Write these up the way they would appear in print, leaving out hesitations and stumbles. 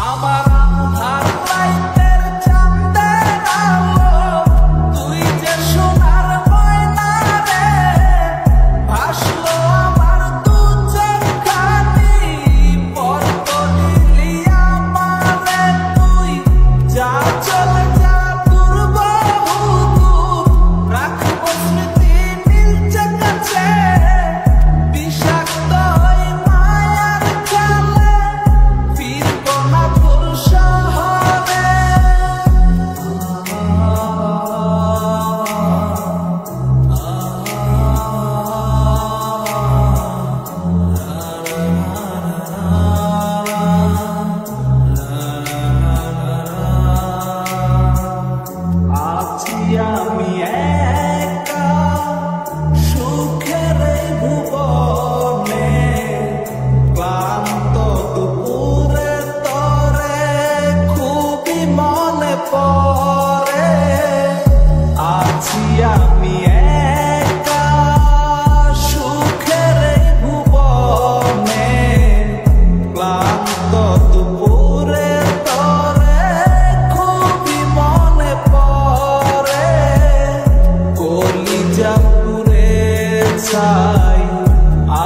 আমার আধার লাইটের চাঁদের আলো, তুই যে সোনার ময়না রে, ভাসলো আমার দু চোখখানি, পর করলি আমারে তুই, যা চলে যা দূর বহু দূর, রাখবো স্মৃতি নীলচে কাছে, বিষাক্ত ওই মায়ার জালে ফিরবো না তোর শহরে। আছি আমি একা সুখের এই ভুবনে, ক্লান্ত দুপুরে তরে খুবই মনে পড়ে। আছি আমি একা সুখের এই ভুবনে, ক্লান্ত দুপুরে তরে খুবই মনে পড়ে। কলিজা পুড়ে ছাই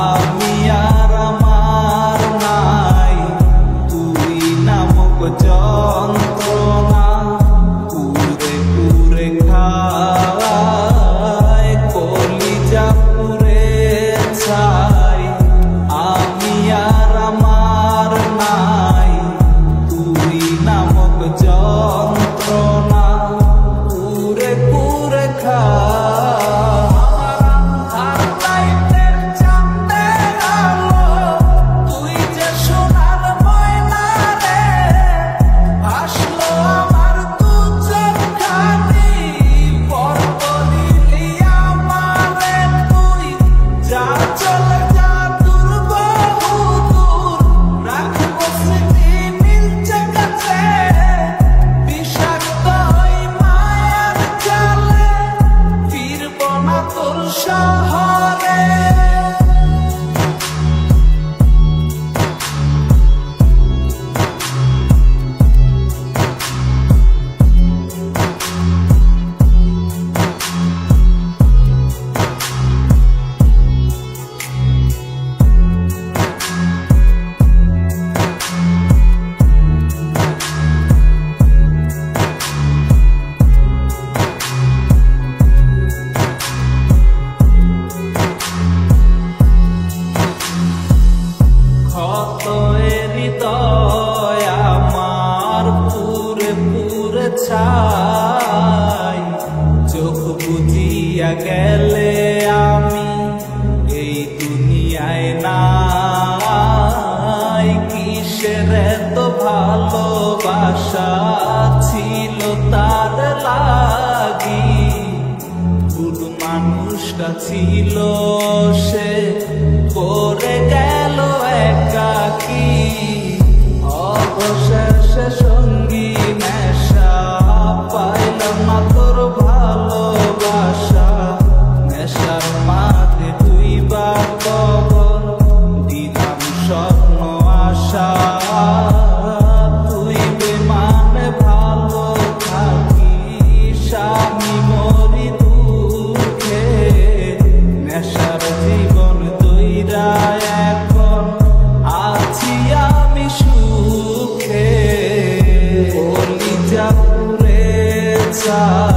আমি আর আমার নাই, তুই নামক যন্ত্রণা পুরে পুরে খায়। কলিজা পুড়ে ছাই আমি আর আমার নাই, তুই নামক যন্ত্রণা পুরে পুরে খায়। আমার লাইটের চাঁদের আলো, তুই যে সোনার ময়না রে, ভাসলো আমার দু চোখখানি, পর করলি আমারে তুই, যা চলে যা দূর বহু দূর, রাখবো স্মৃতি নীলচে কাছে, বিষাক্ত ওই মায়ার জালে ফিরবো না তোর শহরে। ক্ষত হৃদয় আমার পুরে পুরে ছাই, চোখ বুজিয়া গেলে আমি এই দুনিয়ায় নাই। কিসের এত ভালোবাসা ছিল তার লাগি, ভুল মানুষটা ছিল সে, করে গেল একাকী। অবশেষে সঙ্গী নেশা, পাইলাম না তোর ভালোবাসা, নেশার মাঝে ডুইবা কবর দিলাম স্বপ্ন আশা। তুই বেমানে ভালো থাকিস, আমি মরি দুঃখে, নেশার জীবন তৈরা এখন আছি আমি সুখে। কলিজা পুড়ে ছাই